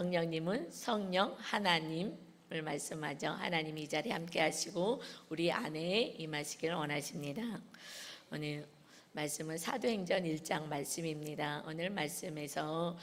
성령님은 성령 하나님을 말씀하죠. 하나님이 이 자리에 함께 하시고 우리 안에 임하시기를 원하십니다. 오늘 말씀은 사도행전 1장 말씀입니다. 오늘 말씀에서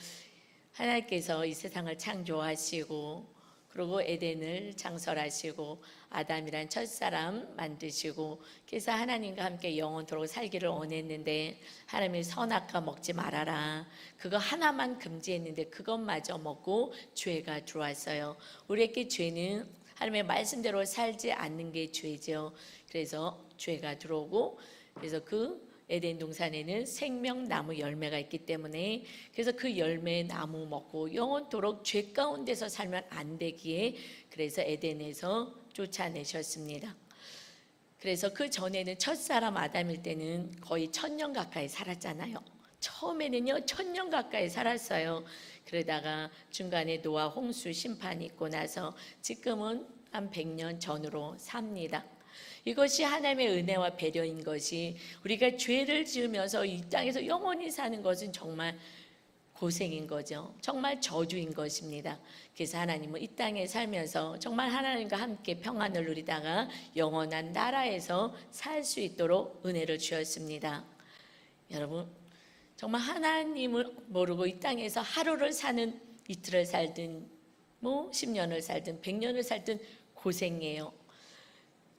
하나님께서 이 세상을 창조하시고 그리고 에덴을 창설하시고 아담이란 첫사람 만드시고 그래서 하나님과 함께 영원토록 살기를 원했는데 하나님이 선악과 먹지 말아라 그거 하나만 금지했는데 그것마저 먹고 죄가 들어왔어요. 우리에게 죄는 하나님의 말씀대로 살지 않는 게 죄죠. 그래서 죄가 들어오고 그래서 그 에덴 동산에는 생명나무 열매가 있기 때문에 그래서 그 열매 나무 먹고 영원토록 죄 가운데서 살면 안 되기에 그래서 에덴에서 쫓아내셨습니다. 그래서 그 전에는 첫사람 아담일 때는 거의 1000년 가까이 살았잖아요. 처음에는요 1000년 가까이 살았어요. 그러다가 중간에 노아 홍수 심판이 있고 나서 지금은 한 100년 전으로 삽니다. 이것이 하나님의 은혜와 배려인 것이 우리가 죄를 지으면서 이 땅에서 영원히 사는 것은 정말 고생인 거죠. 정말 저주인 것입니다. 그래서 하나님은 이 땅에 살면서 정말 하나님과 함께 평안을 누리다가 영원한 나라에서 살 수 있도록 은혜를 주셨습니다. 여러분 정말 하나님을 모르고 이 땅에서 하루를 사는 이틀을 살든 뭐 10년을 살든 100년을 살든 고생이에요.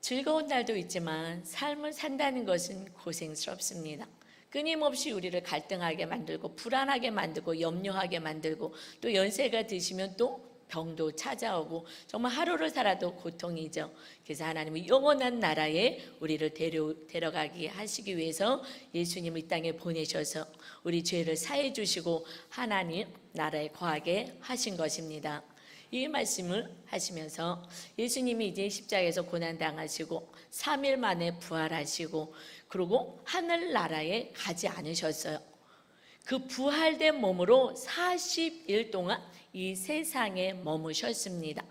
즐거운 날도 있지만 삶을 산다는 것은 고생스럽습니다. 끊임없이 우리를 갈등하게 만들고 불안하게 만들고 염려하게 만들고 또 연세가 드시면 또 병도 찾아오고 정말 하루를 살아도 고통이죠. 그래서 하나님은 영원한 나라에 우리를 데려가게 하시기 위해서 예수님을 이 땅에 보내셔서 우리 죄를 사해 주시고 하나님 나라에 거하게 하신 것입니다. 이 말씀을 하시면서 예수님이 이제 십자가에서 고난당하시고 3일 만에 부활하시고 그리고 하늘나라에 가지 않으셨어요. 그 부활된 몸으로 40일 동안 이 세상에 머무셨습니다.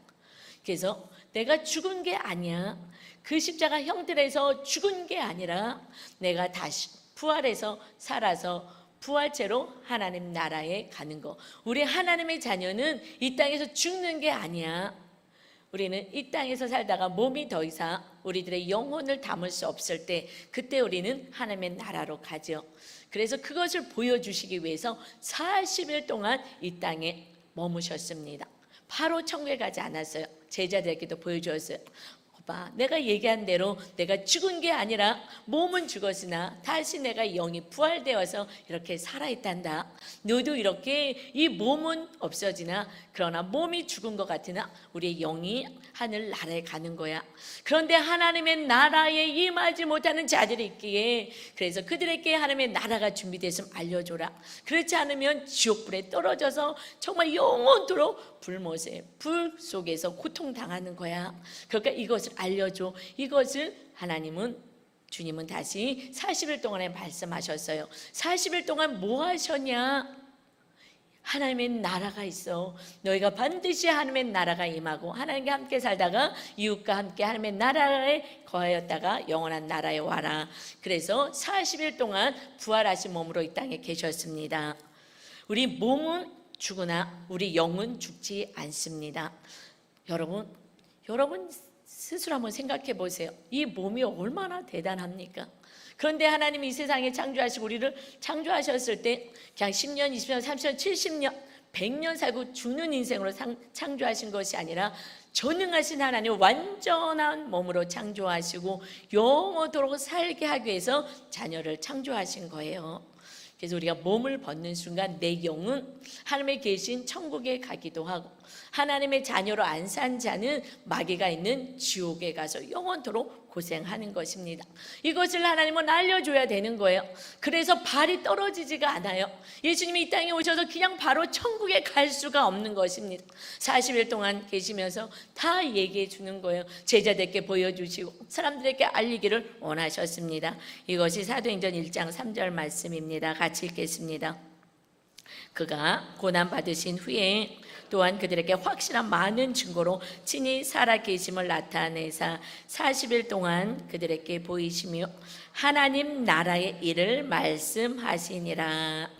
그래서 내가 죽은 게 아니야. 그 십자가 형틀에서 죽은 게 아니라 내가 다시 부활해서 살아서 부활체로 하나님 나라에 가는 거. 우리 하나님의 자녀는 이 땅에서 죽는 게 아니야. 우리는 이 땅에서 살다가 몸이 더 이상 우리들의 영혼을 담을 수 없을 때 그때 우리는 하나님의 나라로 가죠. 그래서 그것을 보여주시기 위해서 40일 동안 이 땅에 머무셨습니다. 바로 천국에 가지 않았어요. 제자들에게도 보여주었어요. 봐, 내가 얘기한 대로 내가 죽은 게 아니라 몸은 죽었으나 다시 내가 영이 부활되어서 이렇게 살아있단다. 너도 이렇게 이 몸은 없어지나 그러나 몸이 죽은 것 같으나 우리의 영이 하늘나라에 가는 거야. 그런데 하나님의 나라에 임하지 못하는 자들이 있기에 그래서 그들에게 하나님의 나라가 준비됐으면 알려줘라. 그렇지 않으면 지옥불에 떨어져서 정말 영원토록 불못에 불 속에서 고통당하는 거야. 그러니까 이것을 알려줘. 이것을 주님은 다시 40일 동안에 말씀하셨어요. 40일 동안 뭐 하셨냐? 하나님의 나라가 있어. 너희가 반드시 하나님의 나라가 임하고 하나님과 함께 살다가 이웃과 함께 하나님의 나라에 거하였다가 영원한 나라에 와라. 그래서 40일 동안 부활하신 몸으로 이 땅에 계셨습니다. 우리 몸은 죽으나 우리 영은 죽지 않습니다. 여러분 스스로 한번 생각해 보세요. 이 몸이 얼마나 대단합니까? 그런데 하나님이 이 세상에 창조하시고 우리를 창조하셨을 때 그냥 10년, 20년, 30년, 70년, 100년 살고 죽는 인생으로 창조하신 것이 아니라 전능하신 하나님 완전한 몸으로 창조하시고 영원토록 살게 하기 위해서 자녀를 창조하신 거예요. 그래서 우리가 몸을 벗는 순간 내 영은 하나님의 계신 천국에 가기도 하고 하나님의 자녀로 안 산 자는 마귀가 있는 지옥에 가서 영원토록 고생하는 것입니다. 이것을 하나님은 알려줘야 되는 거예요. 그래서 발이 떨어지지가 않아요. 예수님이 이 땅에 오셔서 그냥 바로 천국에 갈 수가 없는 것입니다. 40일 동안 계시면서 다 얘기해 주는 거예요. 제자들께 보여주시고 사람들에게 알리기를 원하셨습니다. 이것이 사도행전 1장 3절 말씀입니다. 같이 읽겠습니다. 그가 고난받으신 후에 또한 그들에게 확실한 많은 증거로 친히 살아계심을 나타내사 40일 동안 그들에게 보이시며 하나님 나라의 일을 말씀하시니라.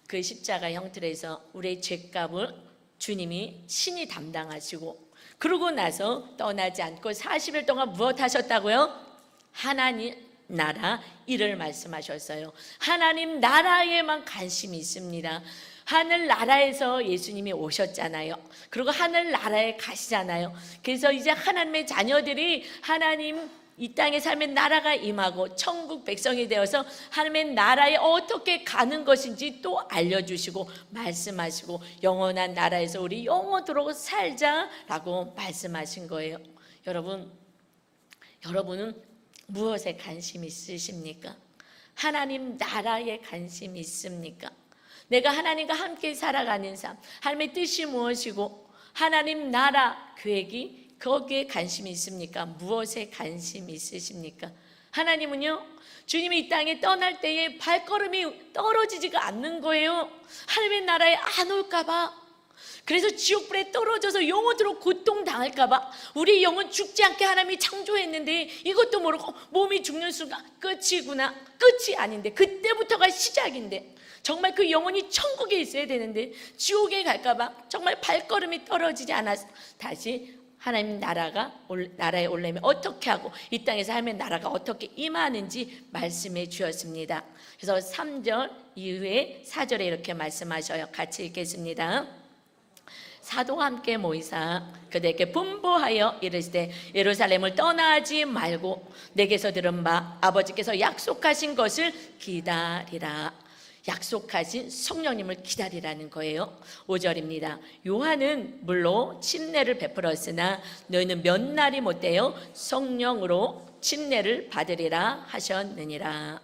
그 십자가 형틀에서 우리의 죄값을 주님이 친히 담당하시고, 그러고 나서 떠나지 않고 40일 동안 무엇 하셨다고요? 하나님 나라 일을 말씀하셨어요. 하나님 나라에만 관심이 있습니다. 하늘 나라에서 예수님이 오셨잖아요. 그리고 하늘 나라에 가시잖아요. 그래서 이제 하나님의 자녀들이 하나님 이 땅에 살면 나라가 임하고 천국 백성이 되어서 하나님의 나라에 어떻게 가는 것인지 또 알려주시고 말씀하시고, 영원한 나라에서 우리 영원토록 살자라고 말씀하신 거예요. 여러분은 무엇에 관심 있으십니까? 하나님 나라에 관심 있습니까? 내가 하나님과 함께 살아가는 삶, 하나님의 뜻이 무엇이고 하나님 나라 계획이 거기에 관심이 있습니까? 무엇에 관심이 있으십니까? 하나님은요, 주님이 이 땅에 떠날 때에 발걸음이 떨어지지가 않는 거예요. 하나님의 나라에 안 올까 봐. 그래서 지옥불에 떨어져서 영원토록 고통당할까 봐. 우리 영은 죽지 않게 하나님이 창조했는데 이것도 모르고 몸이 죽는 순간 끝이구나. 끝이 아닌데, 그때부터가 시작인데, 정말 그 영혼이 천국에 있어야 되는데 지옥에 갈까 봐 정말 발걸음이 떨어지지 않아서 다시 하나님 나라에 올려면 어떻게 하고 이 땅에서 하나님의 나라가 어떻게 임하는지 말씀해 주었습니다. 그래서 3절 이후에 4절에 이렇게 말씀하셔요. 같이 읽겠습니다. 사도와 함께 모이사 그들에게 분부하여 이르시되 예루살렘을 떠나지 말고 내게서 들은 바 아버지께서 약속하신 것을 기다리라. 약속하신 성령님을 기다리라는 거예요. 5절입니다. 요한은 물로 침례를 베풀었으나 너희는 몇 날이 못되어 성령으로 침례를 받으리라 하셨느니라.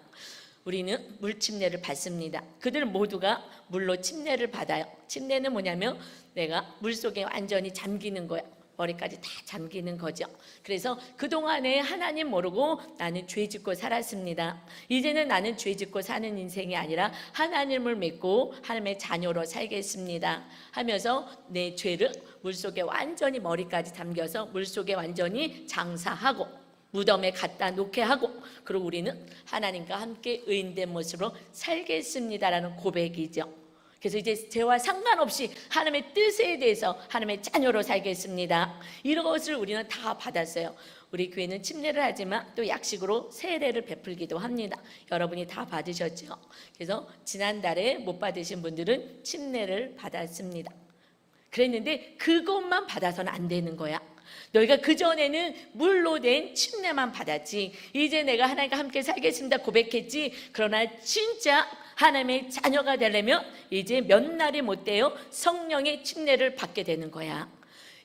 우리는 물 침례를 받습니다. 그들 모두가 물로 침례를 받아요. 침례는 뭐냐면 내가 물속에 완전히 잠기는 거야. 머리까지 다 잠기는 거죠. 그래서 그동안에 하나님 모르고 나는 죄 짓고 살았습니다. 이제는 나는 죄 짓고 사는 인생이 아니라 하나님을 믿고 하나님의 자녀로 살겠습니다 하면서 내 죄를 물속에 완전히 머리까지 잠겨서 물속에 완전히 장사하고 무덤에 갖다 놓게 하고, 그리고 우리는 하나님과 함께 의인된 모습으로 살겠습니다라는 고백이죠. 그래서 이제 죄와 상관없이 하나님의 뜻에 대해서 하나님의 자녀로 살겠습니다. 이런 것을 우리는 다 받았어요. 우리 교회는 침례를 하지만 또 약식으로 세례를 베풀기도 합니다. 여러분이 다 받으셨죠? 그래서 지난달에 못 받으신 분들은 침례를 받았습니다. 그랬는데 그것만 받아서는 안 되는 거야. 너희가 그전에는 물로 된 침례만 받았지, 이제 내가 하나님과 함께 살겠습니다 고백했지. 그러나 진짜 하나님의 자녀가 되려면 이제 몇 날이 못 돼요 성령의 침례를 받게 되는 거야.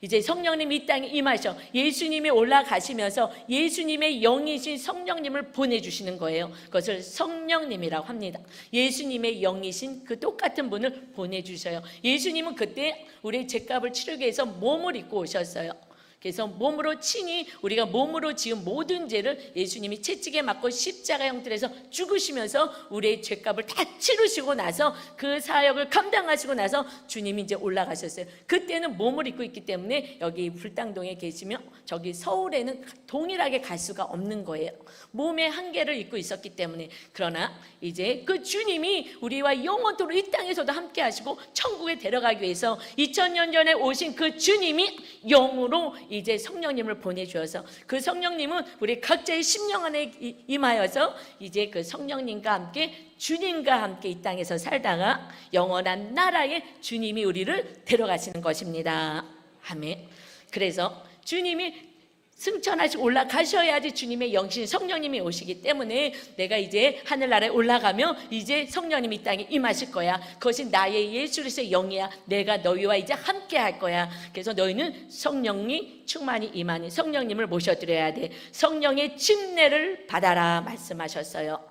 이제 성령님이 이 땅에 임하셔 예수님이 올라가시면서 예수님의 영이신 성령님을 보내주시는 거예요. 그것을 성령님이라고 합니다. 예수님의 영이신 그 똑같은 분을 보내주셔요. 예수님은 그때 우리의 죄값을 치르기 위해서 몸을 입고 오셨어요. 그래서 몸으로 친히 우리가 몸으로 지은 모든 죄를 예수님이 채찍에 맞고 십자가 형틀에서 죽으시면서 우리의 죄값을 다 치르시고 나서 그 사역을 감당하시고 나서 주님이 이제 올라가셨어요. 그때는 몸을 입고 있기 때문에 여기 불당동에 계시면 저기 서울에는 동일하게 갈 수가 없는 거예요. 몸의 한계를 입고 있었기 때문에. 그러나 이제 그 주님이 우리와 영원토록 이 땅에서도 함께 하시고 천국에 데려가기 위해서 2000년 전에 오신 그 주님이 영으로 이제 성령님을 보내주어서 그 성령님은 우리 각자의 심령 안에 임하여서 이제 그 성령님과 함께 주님과 함께 이 땅에서 살다가 영원한 나라에 주님이 우리를 데려가시는 것입니다. 아멘. 그래서 주님이 승천하시고 올라가셔야지 주님의 영신 성령님이 오시기 때문에 내가 이제 하늘나라에 올라가면 이제 성령님이 이 땅에 임하실 거야. 그것이 나의 예수 그리스도의 영이야. 내가 너희와 이제 함께 할 거야. 그래서 너희는 성령이 충만히 임하는 성령님을 모셔드려야 돼. 성령의 침례를 받아라 말씀하셨어요.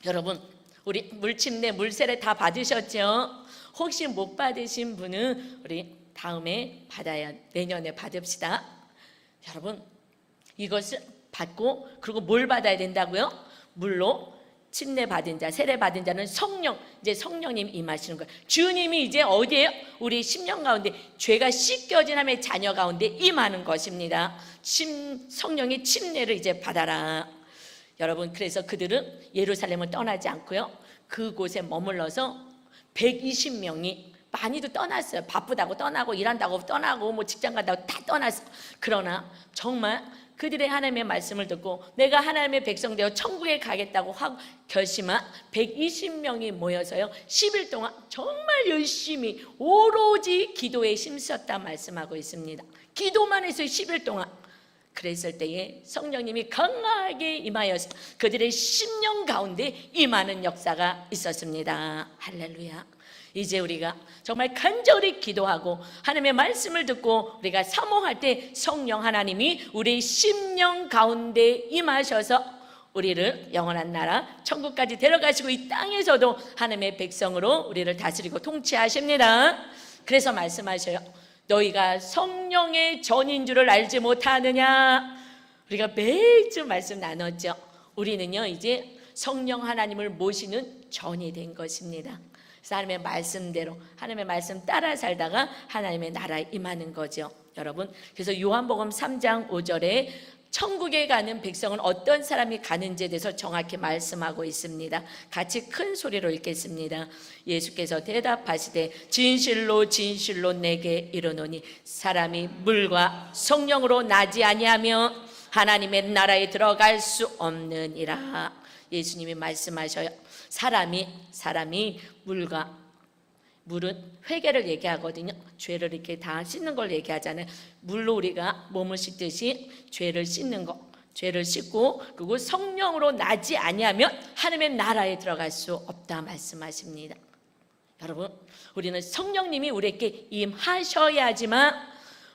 여러분, 우리 물침례 물세례 다 받으셨죠? 혹시 못 받으신 분은 우리 다음에 받아야, 내년에 받읍시다. 여러분, 이것을 받고 그리고 뭘 받아야 된다고요? 물로 침례 받은 자, 세례 받은 자는 성령, 이제 성령님 임하시는 거예요. 주님이 이제 어디에요? 우리 심령 가운데 죄가 씻겨진 하나님의 자녀 가운데 임하는 것입니다. 성령의 침례를 이제 받아라. 여러분, 그래서 그들은 예루살렘을 떠나지 않고요, 그곳에 머물러서 120명이 많이도 떠났어요. 바쁘다고 떠나고 일한다고 떠나고 뭐 직장 간다고 다 떠났어. 그러나 정말 그들의 하나님의 말씀을 듣고 내가 하나님의 백성 되어 천국에 가겠다고 하고 결심한 120명이 모여서요 10일 동안 정말 열심히 오로지 기도에 힘썼다 말씀하고 있습니다. 기도만 했어요 10일 동안. 그랬을 때에 성령님이 강하게 임하여서 그들의 심령 가운데 임하는 역사가 있었습니다. 할렐루야. 이제 우리가 정말 간절히 기도하고 하나님의 말씀을 듣고 우리가 사모할 때 성령 하나님이 우리 심령 가운데 임하셔서 우리를 영원한 나라 천국까지 데려가시고 이 땅에서도 하나님의 백성으로 우리를 다스리고 통치하십니다. 그래서 말씀하셔요. 너희가 성령의 전인 줄을 알지 못하느냐. 우리가 매주 말씀 나눴죠. 우리는요 이제 성령 하나님을 모시는 전이 된 것입니다. 그래서 하나님의 말씀대로 하나님의 말씀 따라 살다가 하나님의 나라에 임하는 거죠. 여러분, 그래서 요한복음 3장 5절에 천국에 가는 백성은 어떤 사람이 가는지에 대해서 정확히 말씀하고 있습니다. 같이 큰 소리로 읽겠습니다. 예수께서 대답하시되 진실로 진실로 내게 이르노니 사람이 물과 성령으로 나지 아니하며 하나님의 나라에 들어갈 수 없느니라. 예수님이 말씀하셔요. 사람이 물은 회개를 얘기하거든요. 죄를 이렇게 다 씻는 걸 얘기하잖아요. 물로 우리가 몸을 씻듯이 죄를 씻는 거, 죄를 씻고 그리고 성령으로 나지 아니하면 하나님의 나라에 들어갈 수 없다 말씀하십니다. 여러분, 우리는 성령님이 우리에게 임하셔야지만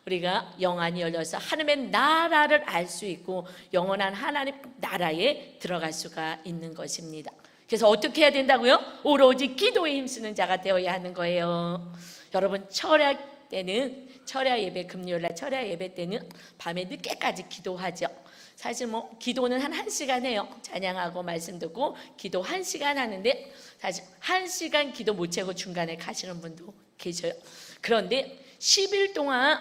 우리가 영안이 열려서 하나님의 나라를 알 수 있고 영원한 하나님 나라에 들어갈 수가 있는 것입니다. 그래서 어떻게 해야 된다고요? 오로지 기도에 힘쓰는 자가 되어야 하는 거예요. 여러분, 철야 때는 철야 예배, 금요일날 철야 예배 때는 밤에 늦게까지 기도하죠. 사실 뭐 기도는 한 1시간 해요. 찬양하고 말씀 듣고 기도 1시간 하는데 사실 1시간 기도 못 채고 중간에 가시는 분도 계셔요. 그런데 10일 동안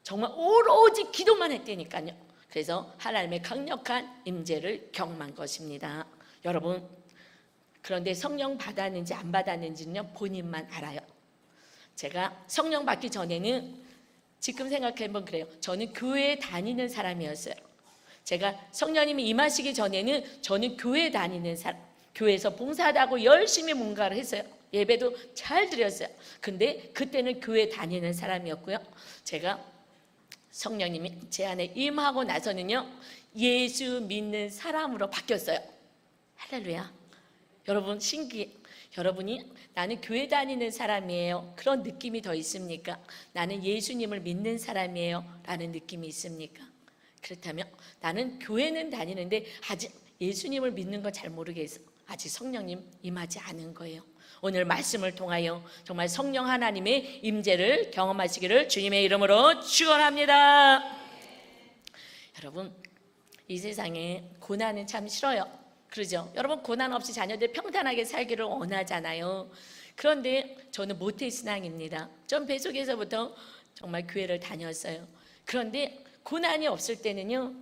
정말 오로지 기도만 했다니까요. 그래서 하나님의 강력한 임재를 경험한 것입니다. 여러분, 그런데 성령 받았는지 안 받았는지는요 본인만 알아요. 제가 성령 받기 전에는 지금 생각해보면 그래요. 저는 교회에 다니는 사람이었어요. 제가 성령님이 임하시기 전에는 저는 교회 다니는 사람, 교회에서 봉사도 하고 열심히 뭔가를 했어요. 예배도 잘 드렸어요. 근데 그때는 교회 다니는 사람이었고요. 제가 성령님이 제 안에 임하고 나서는요 예수 믿는 사람으로 바뀌었어요. 할렐루야. 여러분 신기해. 여러분이 나는 교회 다니는 사람이에요 그런 느낌이 더 있습니까? 나는 예수님을 믿는 사람이에요 라는 느낌이 있습니까? 그렇다면 나는 교회는 다니는데 아직 예수님을 믿는 건 잘 모르겠어. 아직 성령님 임하지 않은 거예요. 오늘 말씀을 통하여 정말 성령 하나님의 임재를 경험하시기를 주님의 이름으로 축원합니다. 여러분, 이 세상에 고난은 참 싫어요. 그러죠? 여러분, 고난 없이 자녀들 평탄하게 살기를 원하잖아요. 그런데 저는 모태신앙입니다. 전 뱃속에서부터 정말 교회를 다녔어요. 그런데 고난이 없을 때는요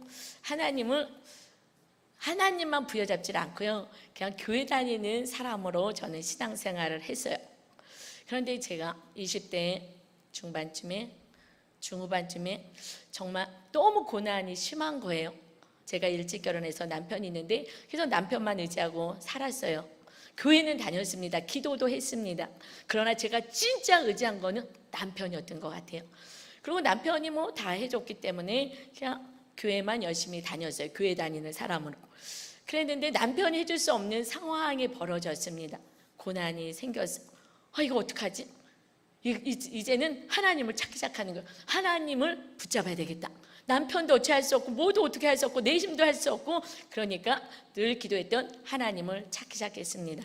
하나님만 부여잡지 않고요 그냥 교회 다니는 사람으로 저는 신앙생활을 했어요. 그런데 제가 20대 중후반쯤에 정말 너무 고난이 심한 거예요. 제가 일찍 결혼해서 남편이 있는데 그래서 남편만 의지하고 살았어요. 교회는 다녔습니다. 기도도 했습니다. 그러나 제가 진짜 의지한 거는 남편이었던 것 같아요. 그리고 남편이 뭐 다 해줬기 때문에 그냥 교회만 열심히 다녔어요. 교회 다니는 사람으로. 그랬는데 남편이 해줄 수 없는 상황이 벌어졌습니다. 고난이 생겼어요. 이거 어떡하지? 이제는 하나님을 찾기 시작하는 거예요. 하나님을 붙잡아야 되겠다. 남편도 어찌 할 수 없고 모두 어떻게 할 수 없고 내 힘도 할 수 없고 그러니까 늘 기도했던 하나님을 찾기 시작했습니다.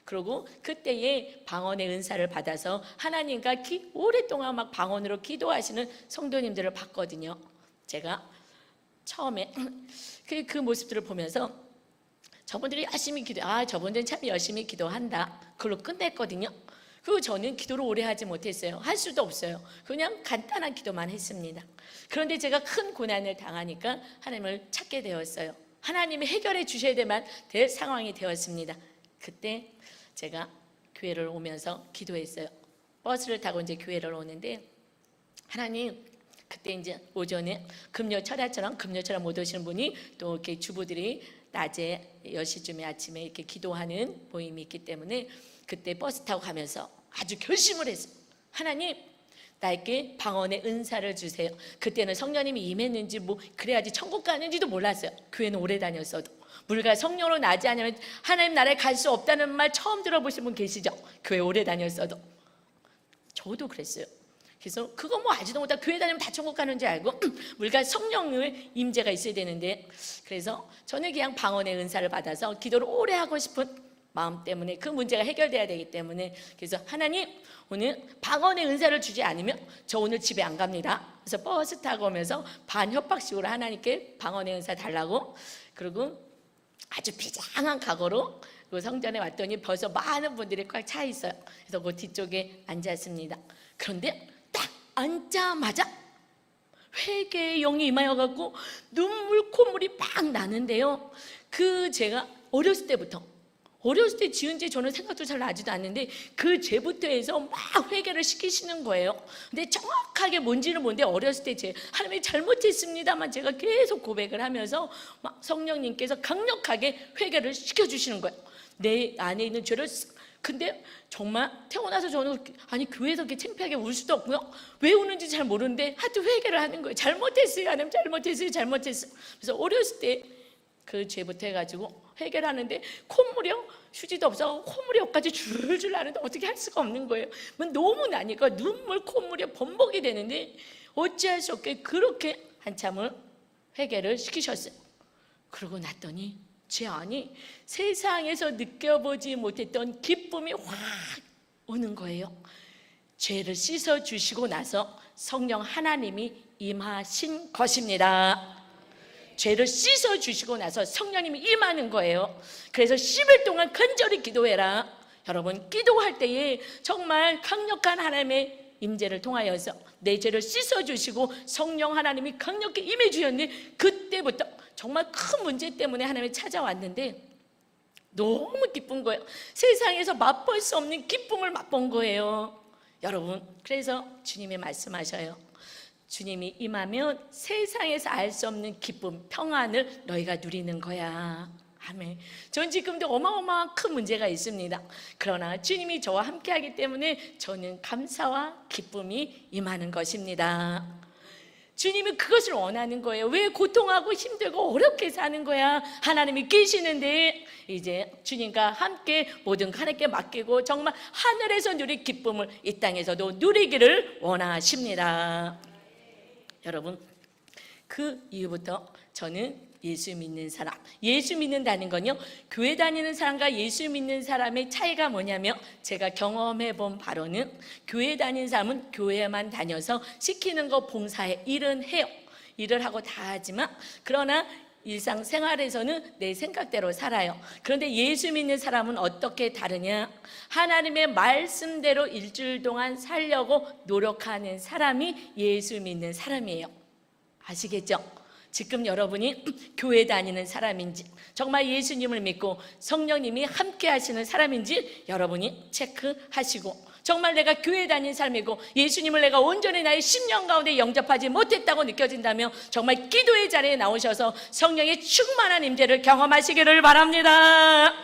그리고 그때에 방언의 은사를 받아서 하나님과 오랫동안 막 방언으로 기도하시는 성도님들을 봤거든요. 제가 처음에 그 모습들을 보면서 저분들이 열심히 저분들은 참 열심히 기도한다. 그걸로 끝냈거든요. 그리고 저는 기도를 오래 하지 못했어요. 할 수도 없어요. 그냥 간단한 기도만 했습니다. 그런데 제가 큰 고난을 당하니까 하나님을 찾게 되었어요. 하나님이 해결해 주셔야 될 상황이 되었습니다. 그때 제가 교회를 오면서 기도했어요. 버스를 타고 이제 교회를 오는데 하나님, 그때 이제 오전에 금요철야처럼 금요철야 못 오시는 분이 또 이렇게 주부들이 낮에 10시쯤에 아침에 이렇게 기도하는 모임이 있기 때문에 그때 버스 타고 가면서 아주 결심을 했어요. 하나님, 나에게 방언의 은사를 주세요. 그때는 성령님이 임했는지 뭐 그래야지 천국 가는지도 몰랐어요. 교회는 오래 다녔어도. 물과 성령으로 나지 않으면 하나님 나라에 갈 수 없다는 말 처음 들어보신 분 계시죠? 교회 오래 다녔어도. 저도 그랬어요. 그래서 그거 뭐 아지도 못하고 교회 다니면 다 천국 가는 줄 알고 물과 성령의 임재가 있어야 되는데, 그래서 저는 그냥 방언의 은사를 받아서 기도를 오래 하고 싶은 마음 때문에 그 문제가 해결돼야 되기 때문에, 그래서 하나님, 오늘 방언의 은사를 주지 않으면 저 오늘 집에 안 갑니다. 그래서 버스 타고 오면서 반협박식으로 하나님께 방언의 은사 달라고, 그리고 아주 비장한 각오로 그 성전에 왔더니 벌써 많은 분들이 꽉 차 있어요. 그래서 그 뒤쪽에 앉았습니다. 그런데 딱 앉자마자 회개의 영이 임하여갖고 눈물 콧물이 막 나는데요. 그 제가 어렸을 때 지은 죄 저는 생각도 잘 나지도 않는데 그 죄부터 해서 막 회개를 시키시는 거예요. 근데 정확하게 뭔지는 뭔데 어렸을 때 죄, 하나님 잘못했습니다만 제가 계속 고백을 하면서 막 성령님께서 강력하게 회개를 시켜주시는 거예요. 내 안에 있는 죄를. 근데 정말 태어나서 저는 교회에서 이렇게 창피하게 울 수도 없고요. 왜 우는지 잘 모르는데 하여튼 회개를 하는 거예요. 잘못했어요. 하나님 잘못했어요. 그래서 어렸을 때 그 죄부터 해가지고 회개를 하는데 콧물이요, 휴지도 없어 콧물이 여기까지 줄줄 나는데 어떻게 할 수가 없는 거예요. 너무 나니까 눈물 콧물이 범벅이 되는데 어찌할 수 없게 그렇게 한참을 회개를 시키셨어요. 그러고 났더니 제 안이 세상에서 느껴보지 못했던 기쁨이 확 오는 거예요. 죄를 씻어주시고 나서 성령 하나님이 임하신 것입니다. 죄를 씻어주시고 나서 성령님이 임하는 거예요. 그래서 10일 동안 간절히 기도해라. 여러분, 기도할 때에 정말 강력한 하나님의 임재를 통하여서 내 죄를 씻어주시고 성령 하나님이 강력히 임해 주셨는데, 그때부터 정말 큰 문제 때문에 하나님이 찾아왔는데 너무 기쁜 거예요. 세상에서 맛볼 수 없는 기쁨을 맛본 거예요. 여러분, 그래서 주님이 말씀하셔요. 주님이 임하면 세상에서 알 수 없는 기쁨, 평안을 너희가 누리는 거야. 아멘. 전 지금도 어마어마한 큰 문제가 있습니다. 그러나 주님이 저와 함께하기 때문에 저는 감사와 기쁨이 임하는 것입니다. 주님이 그것을 원하는 거예요. 왜 고통하고 힘들고 어렵게 사는 거야? 하나님이 계시는데 이제 주님과 함께 모든 하나님께 맡기고 정말 하늘에서 누릴 기쁨을 이 땅에서도 누리기를 원하십니다. 여러분, 그 이후부터 저는 예수 믿는 사람, 예수 믿는다는 건요, 교회 다니는 사람과 예수 믿는 사람의 차이가 뭐냐면, 제가 경험해 본 바로는 교회 다니는 사람은 교회만 다녀서 시키는 거 봉사해, 일은 해요. 일을 하고 다 하지만, 그러나 일상생활에서는 내 생각대로 살아요. 그런데 예수 믿는 사람은 어떻게 다르냐? 하나님의 말씀대로 일주일 동안 살려고 노력하는 사람이 예수 믿는 사람이에요. 아시겠죠? 지금 여러분이 교회 다니는 사람인지, 정말 예수님을 믿고 성령님이 함께 하시는 사람인지 여러분이 체크하시고, 정말 내가 교회 다니는 사람이고 예수님을 내가 온전히 나의 심령 가운데 영접하지 못했다고 느껴진다면 정말 기도의 자리에 나오셔서 성령의 충만한 임재를 경험하시기를 바랍니다.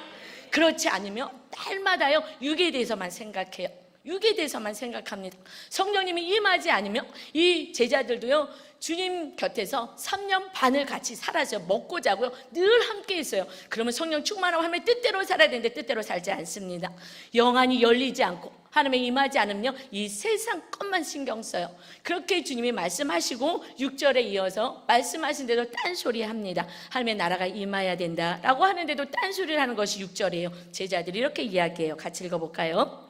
그렇지 않으면 날마다요, 육에 대해서만 생각해요. 육에 대해서만 생각합니다. 성령님이 임하지 않으면 이 제자들도요, 주님 곁에서 3년 반을 같이 살았어요. 먹고 자고요, 늘 함께 있어요. 그러면 성령 충만하고 하나님의 뜻대로 살아야 되는데 뜻대로 살지 않습니다. 영안이 열리지 않고 하나님의 임하지 않으면 이 세상 것만 신경 써요. 그렇게 주님이 말씀하시고 6절에 이어서 말씀하신데도 딴소리 합니다. 하나님의 나라가 임해야 된다라고 하는데도 딴소리를 하는 것이 6절이에요. 제자들이 이렇게 이야기해요. 같이 읽어볼까요?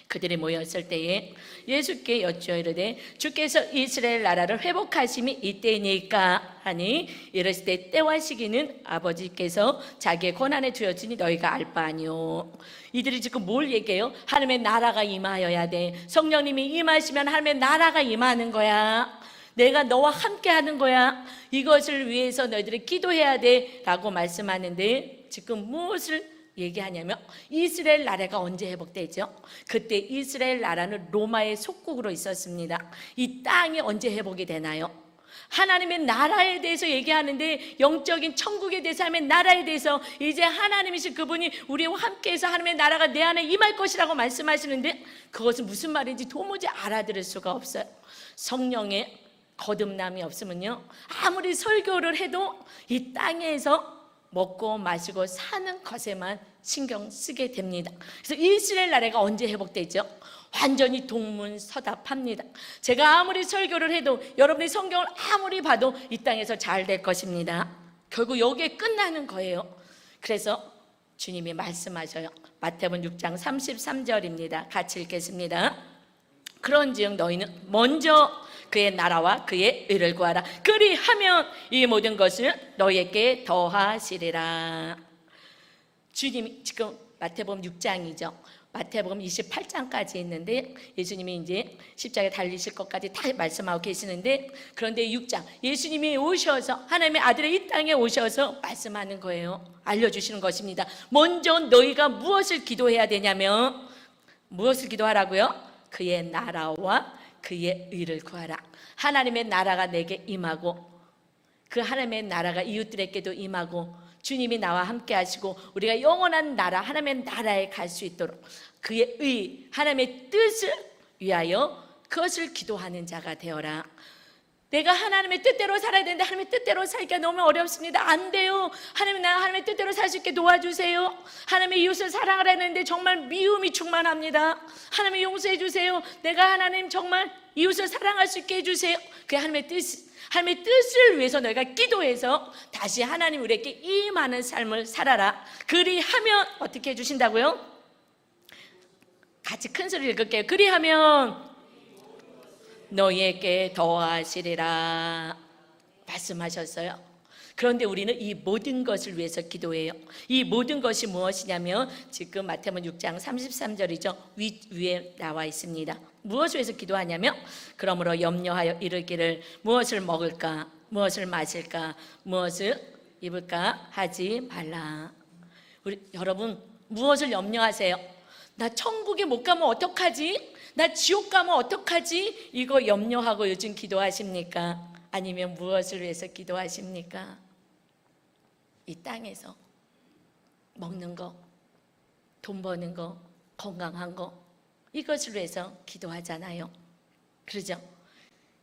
그들이 모였을 때에 예수께 여쭈어 이르되 주께서 이스라엘 나라를 회복하심이 이때이니까 하니, 이르실 때 때와 시기는 아버지께서 자기의 권한에 두었으니 너희가 알 바 아니오. 이들이 지금 뭘 얘기해요? 하나님의 나라가 임하여야 돼. 성령님이 임하시면 하나님의 나라가 임하는 거야. 내가 너와 함께 하는 거야. 이것을 위해서 너희들이 기도해야 돼 라고 말씀하는데, 지금 무엇을 얘기하냐면 이스라엘 나라가 언제 회복되죠? 그때 이스라엘 나라는 로마의 속국으로 있었습니다. 이 땅이 언제 회복이 되나요? 하나님의 나라에 대해서 얘기하는데 영적인 천국에 대해서 하나님의 나라에 대해서 이제 하나님이신 그분이 우리와 함께해서 하나님의 나라가 내 안에 임할 것이라고 말씀하시는데 그것은 무슨 말인지 도무지 알아들을 수가 없어요. 성령의 거듭남이 없으면요 아무리 설교를 해도 이 땅에서 먹고 마시고 사는 것에만 신경 쓰게 됩니다. 그래서 이스라엘 나라가 언제 회복되죠? 완전히 동문서답합니다. 제가 아무리 설교를 해도 여러분이 성경을 아무리 봐도 이 땅에서 잘 될 것입니다. 결국 여기에 끝나는 거예요. 그래서 주님이 말씀하셔요. 마태복음 6장 33절입니다. 같이 읽겠습니다. 그런즉 너희는 먼저 그의 나라와 그의 의를 구하라. 그리하면 이 모든 것을 너희에게 더하시리라. 주님이 지금 마태복음 6장이죠. 마태복음 28장까지 있는데 예수님이 이제 십자가에 달리실 것까지 다 말씀하고 계시는데 그런데 6장 예수님이 오셔서 하나님의 아들의 이 땅에 오셔서 말씀하는 거예요. 알려주시는 것입니다. 먼저 너희가 무엇을 기도해야 되냐면 무엇을 기도하라고요? 그의 나라와 그의 의를 구하라. 하나님의 나라가 내게 임하고 그 하나님의 나라가 이웃들에게도 임하고 주님이 나와 함께 하시고 우리가 영원한 나라 하나님의 나라에 갈 수 있도록 그의 의 하나님의 뜻을 위하여 그것을 기도하는 자가 되어라. 내가 하나님의 뜻대로 살아야 되는데 하나님의 뜻대로 살기가 너무 어렵습니다. 안 돼요. 하나님 나 하나님의 뜻대로 살 수 있게 도와주세요. 하나님의 이웃을 사랑하라 했는데 정말 미움이 충만합니다. 하나님 용서해 주세요. 내가 하나님 정말 이웃을 사랑할 수 있게 해주세요. 그게 하나님의 뜻을 위해서 너희가 기도해서 다시 하나님 우리에게 임하는 삶을 살아라. 그리하면 어떻게 해주신다고요? 같이 큰 소리를 읽을게요. 그리하면 너희에게 더하시리라 말씀하셨어요. 그런데 우리는 이 모든 것을 위해서 기도해요. 이 모든 것이 무엇이냐면 지금 마태복음 6장 33절이죠. 위에 나와 있습니다. 무엇을 위해서 기도하냐면 그러므로 염려하여 이르기를 무엇을 먹을까 무엇을 마실까 무엇을 입을까 하지 말라. 우리 여러분 무엇을 염려하세요? 나 천국에 못 가면 어떡하지? 나 지옥 가면 어떡하지? 이거 염려하고 요즘 기도하십니까? 아니면 무엇을 위해서 기도하십니까? 이 땅에서 먹는 거, 돈 버는 거, 건강한 거 이것을 위해서 기도하잖아요. 그러죠?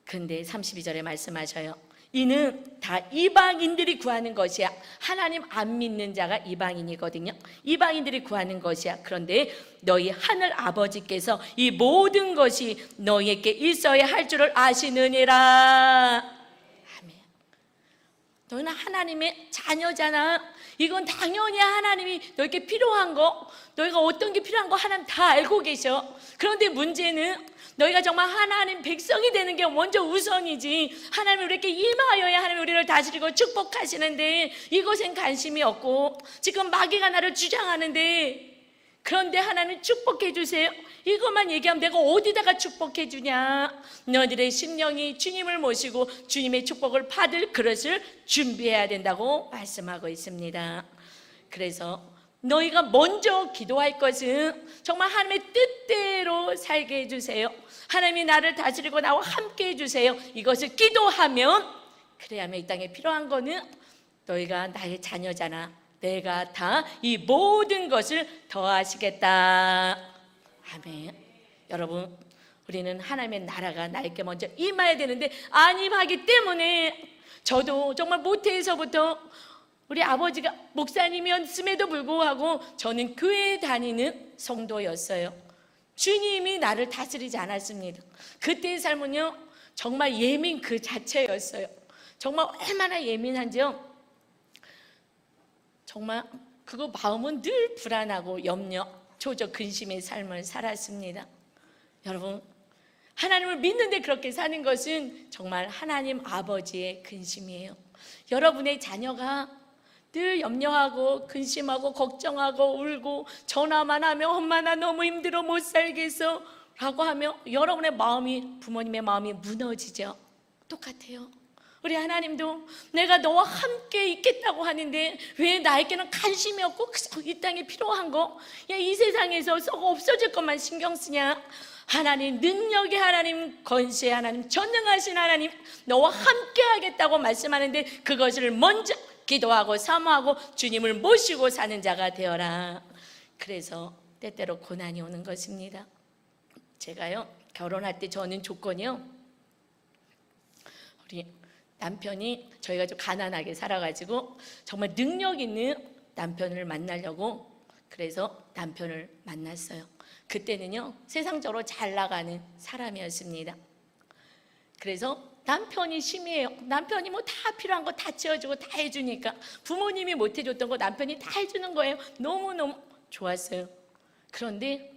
근데 32절에 말씀하셔요. 이는 다 이방인들이 구하는 것이야. 하나님 안 믿는 자가 이방인이거든요. 이방인들이 구하는 것이야. 그런데 너희 하늘 아버지께서 이 모든 것이 너희에게 있어야 할 줄을 아시느니라. 아멘. 너희는 하나님의 자녀잖아. 이건 당연히 하나님이 너에게 필요한 거, 너희가 어떤 게 필요한 거 하나님 다 알고 계셔. 그런데 문제는 너희가 정말 하나님 백성이 되는 게 먼저 우선이지. 하나님이 우리에게 임하여야 하나님 우리를 다스리고 축복하시는데 이것엔 관심이 없고 지금 마귀가 나를 주장하는데 그런데 하나님 축복해 주세요. 이것만 얘기하면 내가 어디다가 축복해 주냐. 너희들의 심령이 주님을 모시고 주님의 축복을 받을 그릇을 준비해야 된다고 말씀하고 있습니다. 그래서 너희가 먼저 기도할 것은 정말 하나님의 뜻대로 살게 해주세요. 하나님이 나를 다스리고 나와 함께 해주세요. 이것을 기도하면 그래야만 이 땅에 필요한 거는 너희가 나의 자녀잖아. 내가 다 이 모든 것을 더하시겠다. 아멘. 여러분 우리는 하나님의 나라가 나에게 먼저 임해야 되는데 안 임하기 때문에 저도 정말 모태에서부터 우리 아버지가 목사님이었음에도 불구하고 저는 교회에 다니는 성도였어요. 주님이 나를 다스리지 않았습니다. 그때의 삶은요 정말 예민 그 자체였어요. 정말 얼마나 예민한지요. 정말 그거 마음은 늘 불안하고 염려, 조적, 근심의 삶을 살았습니다. 여러분 하나님을 믿는데 그렇게 사는 것은 정말 하나님 아버지의 근심이에요. 여러분의 자녀가 늘 염려하고 근심하고 걱정하고 울고 전화만 하면 엄마 나 너무 힘들어 못 살겠어 라고 하면 여러분의 마음이 부모님의 마음이 무너지죠. 똑같아요. 우리 하나님도 내가 너와 함께 있겠다고 하는데 왜 나에게는 관심이 없고 이 땅에 필요한 거, 야, 이 세상에서 썩어 없어질 것만 신경 쓰냐? 하나님, 능력의 하나님, 권세의 하나님, 전능하신 하나님, 너와 함께 하겠다고 말씀하는데 그것을 먼저 기도하고 사모하고 주님을 모시고 사는 자가 되어라. 그래서 때때로 고난이 오는 것입니다. 제가요, 결혼할 때 저는 조건이요, 우리 남편이, 저희가 좀 가난하게 살아가지고 정말 능력 있는 남편을 만나려고 그래서 남편을 만났어요. 그때는요, 세상적으로 잘 나가는 사람이었습니다. 그래서 남편이 심해요. 남편이 뭐 다 필요한 거 다 채워주고 다 해주니까, 부모님이 못 해줬던 거 남편이 다 해주는 거예요. 너무너무 좋았어요. 그런데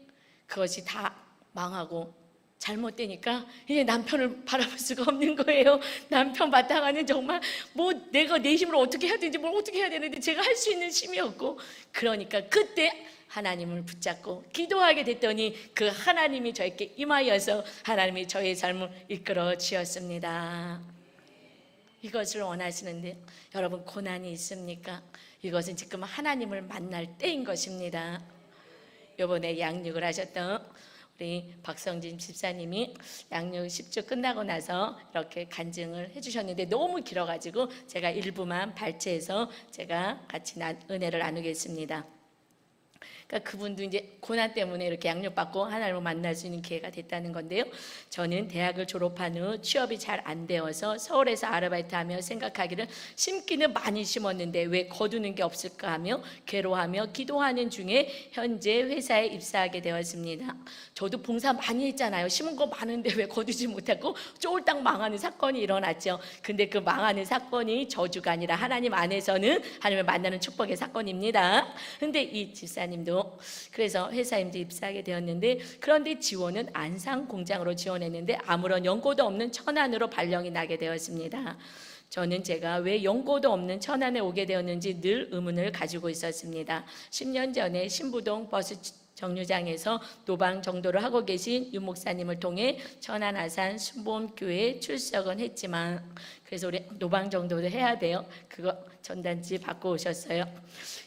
그것이 다 망하고 잘못되니까 이제 남편을 바라볼 수가 없는 거예요. 남편 바탕하는 정말 뭐 내가 내 힘으로 어떻게 해야 되는지, 뭘 어떻게 해야 되는데 제가 할 수 있는 힘이 없고, 그러니까 그때 하나님을 붙잡고 기도하게 됐더니 그 하나님이 저에게 임하여서 하나님이 저의 삶을 이끌어 주었습니다. 이것을 원하시는데 여러분, 고난이 있습니까? 이것은 지금 하나님을 만날 때인 것입니다. 이번에 양육을 하셨던 우리 박성진 집사님이 양육 10주 끝나고 나서 이렇게 간증을 해주셨는데 너무 길어가지고 제가 일부만 발췌해서 제가 같이 은혜를 나누겠습니다. 그러니까 그분도 이제 고난 때문에 이렇게 양육받고 하나님을 만날 수 있는 기회가 됐다는 건데요. 저는 대학을 졸업한 후 취업이 잘 안 되어서 서울에서 아르바이트하며 생각하기를 심기는 많이 심었는데 왜 거두는 게 없을까 하며 괴로워하며 기도하는 중에 현재 회사에 입사하게 되었습니다. 저도 봉사 많이 했잖아요. 심은 거 많은데 왜 거두지 못하고 쫄딱 망하는 사건이 일어났죠. 근데 그 망하는 사건이 저주가 아니라 하나님 안에서는 하나님을 만나는 축복의 사건입니다. 근데 이 집사님도 그래서 회사에 이제 입사하게 되었는데, 그런데 지원은 안상 공장으로 지원했는데 아무런 연고도 없는 천안으로 발령이 나게 되었습니다. 저는 제가 왜 연고도 없는 천안에 오게 되었는지 늘 의문을 가지고 있었습니다. 10년 전에 신부동 버스 정류장에서 노방 정도를 하고 계신 유 목사님을 통해 천안 아산 순복음교회에 출석은 했지만, 그래서 우리 노방 정도를 해야 돼요. 그거 전단지 받고 오셨어요.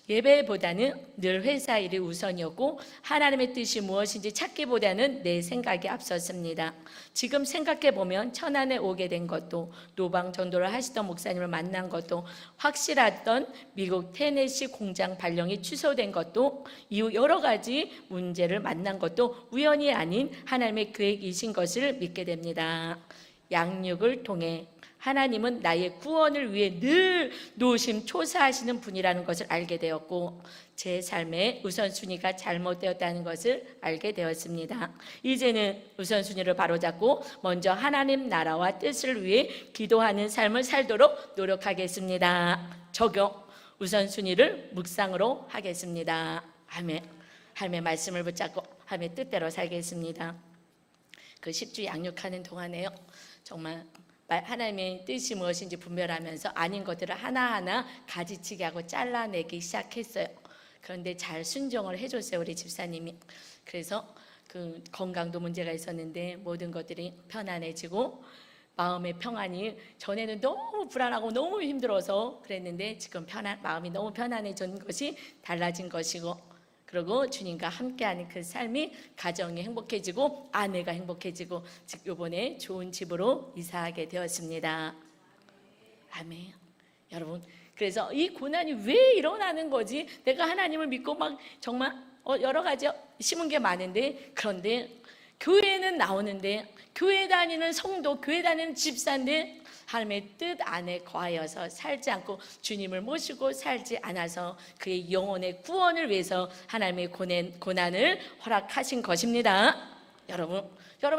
예배보다는 늘 회사 일이 우선이었고 하나님의 뜻이 무엇인지 찾기보다는 내 생각이 앞섰습니다. 지금 생각해보면 천안에 오게 된 것도, 노방 전도를 하시던 목사님을 만난 것도, 확실했던 미국 테네시 공장 발령이 취소된 것도, 이후 여러 가지 문제를 만난 것도 우연이 아닌 하나님의 계획이신 것을 믿게 됩니다. 양육을 통해 하나님은 나의 구원을 위해 늘 노심초사하시는 분이라는 것을 알게 되었고, 제 삶의 우선순위가 잘못되었다는 것을 알게 되었습니다. 이제는 우선순위를 바로잡고 먼저 하나님 나라와 뜻을 위해 기도하는 삶을 살도록 노력하겠습니다. 적용, 우선순위를 묵상으로 하겠습니다. 아멘. 하나님의 말씀을 붙잡고 하나님의 뜻대로 살겠습니다. 그 10주 양육하는 동안에요, 정말 하나님의 뜻이 무엇인지 분별하면서 아닌 것들을 하나하나 가지치기 하고 잘라내기 시작했어요. 그런데 잘 순종을 해줬어요, 우리 집사님이. 그래서 그 건강도 문제가 있었는데 모든 것들이 편안해지고 마음의 평안이, 전에는 너무 불안하고 너무 힘들어서 그랬는데 지금 마음이 너무 편안해진 것이 달라진 것이고, 그리고 주님과 함께하는 그 삶이 가정이 행복해지고 아내가 행복해지고 즉 이번에 좋은 집으로 이사하게 되었습니다. 아멘. 여러분, 그래서 이 고난이 왜 일어나는 거지? 내가 하나님을 믿고 막 정말 여러 가지 심은 게 많은데, 그런데 교회는 나오는데, 교회 다니는 성도, 교회 다니는 집사인데 하나님의 뜻 안에 거하여서 살지 않고 주님을 모시고 살지 않아서 그의 영혼의 구원을 위해서 하나님의 고난을 허락하신 것입니다. 여러분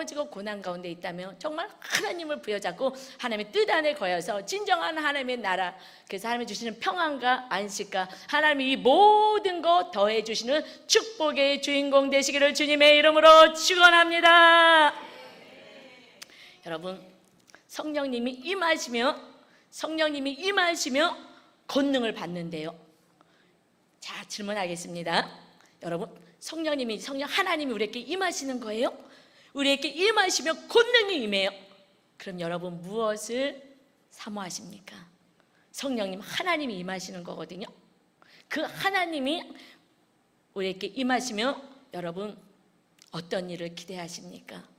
지금 고난 가운데 있다면 정말 하나님을 부여잡고 하나님의 뜻 안에 거여서 진정한 하나님의 나라, 그래서 하나님이 주시는 평안과 안식과 하나님이 이 모든 것 더해 주시는 축복의 주인공 되시기를 주님의 이름으로 축원합니다. 여러분, 성령님이 임하시며 권능을 받는데요. 자, 질문하겠습니다. 여러분, 하나님이 우리에게 임하시는 거예요? 우리에게 임하시며 권능이 임해요. 그럼 여러분 무엇을 사모하십니까? 성령님, 하나님이 임하시는 거거든요. 그 하나님이 우리에게 임하시며 여러분 어떤 일을 기대하십니까?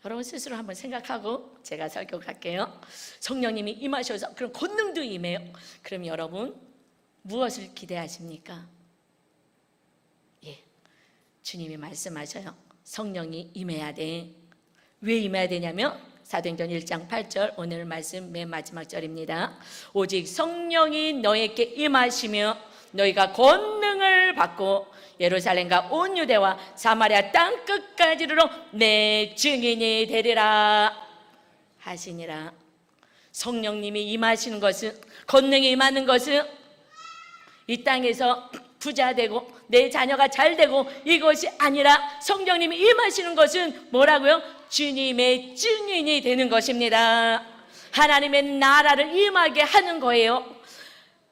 여러분 스스로 한번 생각하고 제가 설교할게요. 성령님이 임하셔서 그럼 권능도 임해요. 그럼 여러분 무엇을 기대하십니까? 예, 주님이 말씀하셔요. 성령이 임해야 돼. 왜 임해야 되냐면 사도행전 1장 8절 오늘 말씀 맨 마지막 절입니다. 오직 성령이 너에게 임하시며 너희가 권능을 받고 예루살렘과 온 유대와 사마리아 땅 끝까지 이르러 내 증인이 되리라 하시니라. 성령님이 임하시는 것은, 권능이 임하는 것은 이 땅에서 부자 되고 내 자녀가 잘 되고 이것이 아니라 성령님이 임하시는 것은 뭐라고요? 주님의 증인이 되는 것입니다. 하나님의 나라를 임하게 하는 거예요.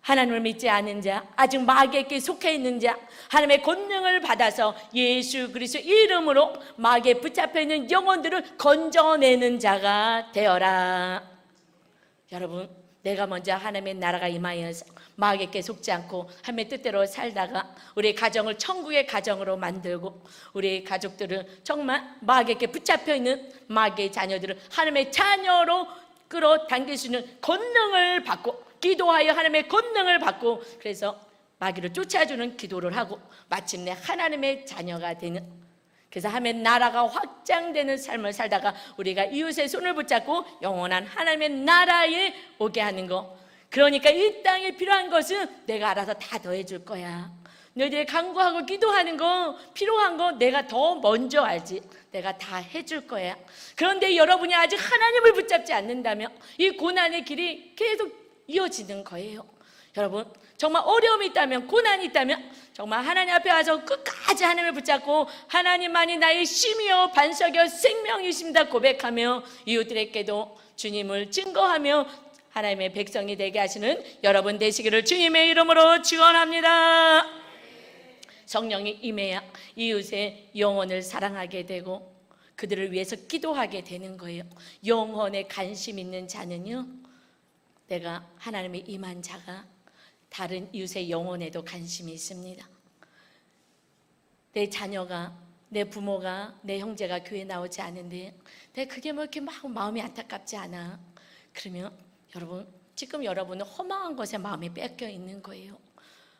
하나님을 믿지 않은 자, 아직 마귀에게 속해 있는 자, 하나님의 권능을 받아서 예수 그리스도의 이름으로 마귀에 붙잡혀 있는 영혼들을 건져내는 자가 되어라. 여러분, 내가 먼저 하나님의 나라가 임하여서 마귀에게 속지 않고 하나님의 뜻대로 살다가 우리 가정을 천국의 가정으로 만들고 우리 가족들을 정말 마귀에게 붙잡혀 있는 마귀의 자녀들을 하나님의 자녀로 끌어당길 수 있는 권능을 받고 기도하여 하나님의 권능을 받고 그래서 마귀를 쫓아주는 기도를 하고 마침내 하나님의 자녀가 되는, 그래서 하나님의 나라가 확장되는 삶을 살다가 우리가 이웃의 손을 붙잡고 영원한 하나님의 나라에 오게 하는 거. 그러니까 이 땅에 필요한 것은 내가 알아서 다 더해줄 거야. 너희들이 간구하고 기도하는 거, 필요한 거 내가 더 먼저 알지. 내가 다 해줄 거야. 그런데 여러분이 아직 하나님을 붙잡지 않는다면 이 고난의 길이 계속 이어지는 거예요. 여러분, 정말 어려움이 있다면, 고난이 있다면 정말 하나님 앞에 와서 끝까지 하나님을 붙잡고 하나님만이 나의 힘이요 반석이요 생명이십니다 고백하며 이웃들에게도 주님을 증거하며 하나님의 백성이 되게 하시는 여러분 되시기를 주님의 이름으로 축원합니다. 성령이 임해야 이웃의 영혼을 사랑하게 되고 그들을 위해서 기도하게 되는 거예요. 영혼에 관심 있는 자는요, 내가 하나님의 임한 자가 다른 이웃의 영혼에도 관심이 있습니다. 내 자녀가, 내 부모가, 내 형제가 교회 나오지 않은데 내가 그게 뭐 이렇게 막 마음이 안타깝지 않아. 그러면 여러분, 지금 여러분은 허망한 것에 마음이 뺏겨 있는 거예요.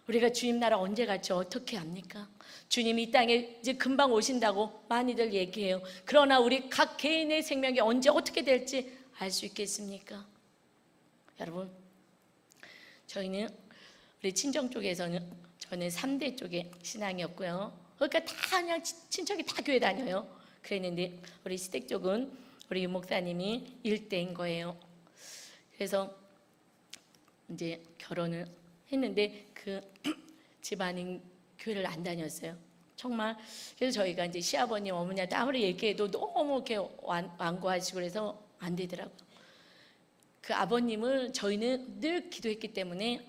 우리가 주님 나라 언제 갈지 어떻게 합니까? 주님이 이 땅에 이제 금방 오신다고 많이들 얘기해요. 그러나 우리 각 개인의 생명이 언제 어떻게 될지 알 수 있겠습니까? 여러분, 저희는 우리 친정 쪽에서는 저는 3대 쪽의 신앙이었고요. 그러니까 다 그냥 친척이 다 교회 다녀요. 그랬는데 우리 시댁 쪽은 우리 유목사님이 1대인 거예요. 그래서 이제 결혼을 했는데 그 집안인 교회를 안 다녔어요. 정말. 그래서 저희가 이제 시아버님, 어머니한테 아무리 얘기해도 너무 이렇게 완고하시고 그래서 안 되더라고요. 그 아버님을 저희는 늘 기도했기 때문에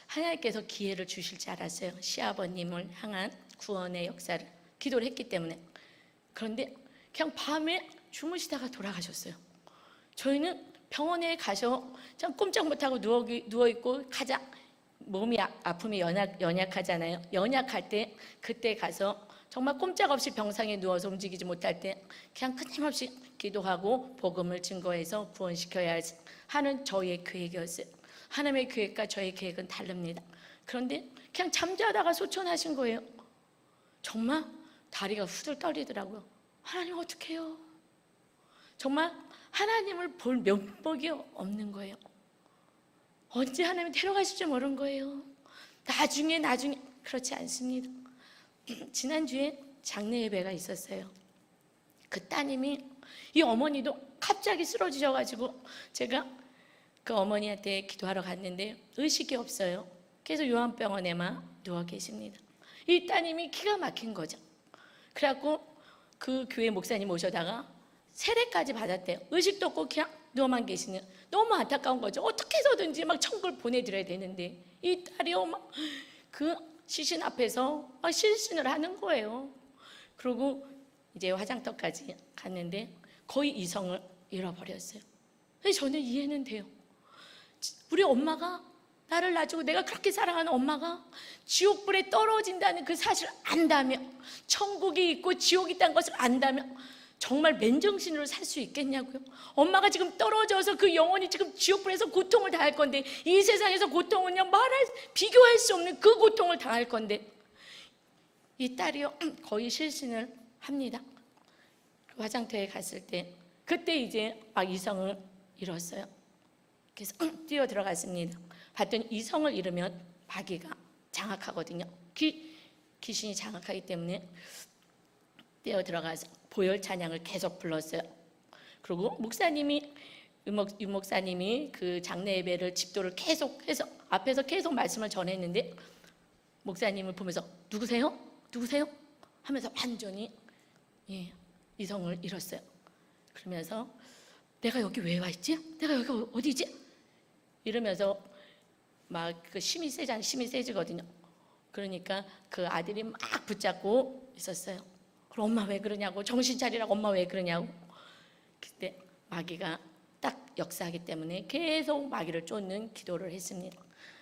하나님께서 기회를 주실 줄 알았어요. 시아버님을 향한 구원의 역사를 기도를 했기 때문에. 그런데 그냥 밤에 주무시다가 돌아가셨어요. 저희는 병원에 가서 참 꼼짝 못하고 누워있고 가장 몸이 아픔이 연약하잖아요. 연약할 때 그때 가서 정말 꼼짝없이 병상에 누워서 움직이지 못할 때 그냥 끊임없이 기도하고 복음을 증거해서 구원시켜야 하는 저희의 계획이었어요. 하나님의 계획과 저의 계획은 다릅니다. 그런데 그냥 잠자다가 소천하신 거예요. 정말 다리가 후들 떨리더라고요. 하나님 어떡해요? 정말 하나님을 볼 면목이 없는 거예요. 언제 하나님이 데려가실지 모르는 거예요. 나중에 그렇지 않습니다. 지난주에 장례 예배가 있었어요. 그 따님이, 이 어머니도 갑자기 쓰러지셔가지고 제가 그 어머니한테 기도하러 갔는데 의식이 없어요. 그래서 요한병원에만 누워 계십니다. 이 따님이 기가 막힌 거죠. 그래갖고 그 교회 목사님 오셔다가 세례까지 받았대요. 의식도 없고 그냥 누워만 계시는, 너무 안타까운 거죠. 어떻게 해서든지 막 천국을 보내드려야 되는데 이 딸이요 막 그 시신 앞에서 막 실신을 하는 거예요. 그리고 이제 화장터까지 갔는데 거의 이성을 잃어버렸어요. 저는 이해는 돼요. 우리 엄마가 나를 낳아주고 내가 그렇게 사랑하는 엄마가 지옥불에 떨어진다는 그 사실을 안다면, 천국이 있고 지옥이 있다는 것을 안다면 정말 맨정신으로 살 수 있겠냐고요. 엄마가 지금 떨어져서 그 영혼이 지금 지옥불에서 고통을 당할 건데, 이 세상에서 고통은요 비교할 수 없는 그 고통을 당할 건데, 이 딸이요 거의 실신을 합니다. 화장터에 갔을 때 그때 이제 막 이성을 잃었어요. 그래서 뛰어 들어갔습니다. 봤더니 이성을 잃으면 마귀가 장악하거든요. 귀신이 장악하기 때문에 뛰어 들어가서 보혈 찬양을 계속 불렀어요. 그리고 목사님이 유목사님이 그 장례 예배를 집도를 계속해서 앞에서 계속 말씀을 전했는데, 목사님을 보면서 누구세요? 하면서 완전히 이성을 잃었어요. 그러면서 내가 여기 왜 와 있지? 내가 여기 어디지? 이러면서 막 그 힘이 세지거든요. 그러니까 그 아들이 막 붙잡고 있었어요. 그럼 엄마 왜 그러냐고, 정신 차리라고, 엄마 왜 그러냐고. 그때 마귀가 딱 역사하기 때문에 계속 마귀를 쫓는 기도를 했습니다.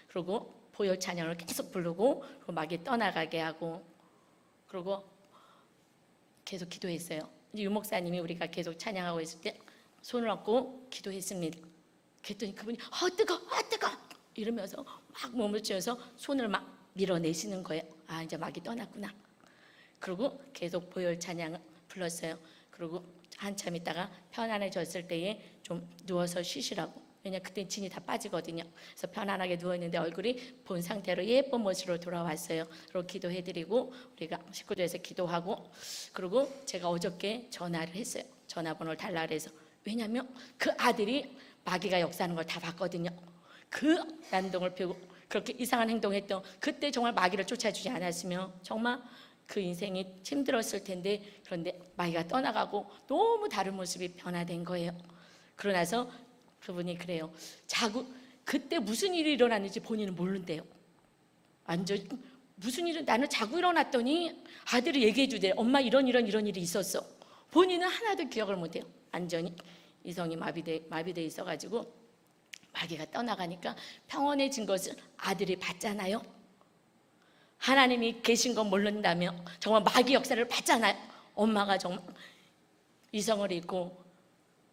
그리고 보혈 찬양을 계속 부르고, 그리고 마귀 떠나가게 하고, 그리고 계속 기도했어요. 유목사님이 우리가 계속 찬양하고 있을 때 손을 얹고 기도했습니다. 그랬더니 그분이 뜨거 이러면서 막 몸을 쥐어서 손을 막 밀어내시는 거예요. 이제 마귀 떠났구나. 그리고 계속 보혈 찬양을 불렀어요. 그리고 한참 있다가 편안해졌을 때에 좀 누워서 쉬시라고. 왜냐 그때 진이 다 빠지거든요. 그래서 편안하게 누워있는데 얼굴이 본 상태로 예쁜 모습으로 돌아왔어요. 그리고 기도해드리고 우리가 식구들에서 기도하고, 그리고 제가 어저께 전화를 했어요. 전화번호를 달라 그래서. 왜냐하면 그 아들이 마귀가 역사하는 걸 다 봤거든요. 그 난동을 피우고 그렇게 이상한 행동했던 그때 정말 마귀를 쫓아주지 않았으면 정말 그 인생이 힘들었을 텐데, 그런데 마귀가 떠나가고 너무 다른 모습이 변화된 거예요. 그러고 나서 그분이 그래요. 그때 무슨 일이 일어났는지 본인은 모른대요. 완전 무슨 일은, 나는 자고 일어났더니 아들이 얘기해 주대. 엄마 이런 일이 있었어. 본인은 하나도 기억을 못해요. 완전히 이성이 마비돼 있어가지고 마귀가 떠나가니까 평온해진 것을 아들이 봤잖아요. 하나님이 계신 건 모른다며 정말 마귀 역사를 봤잖아요. 엄마가 정말 이성을 잃고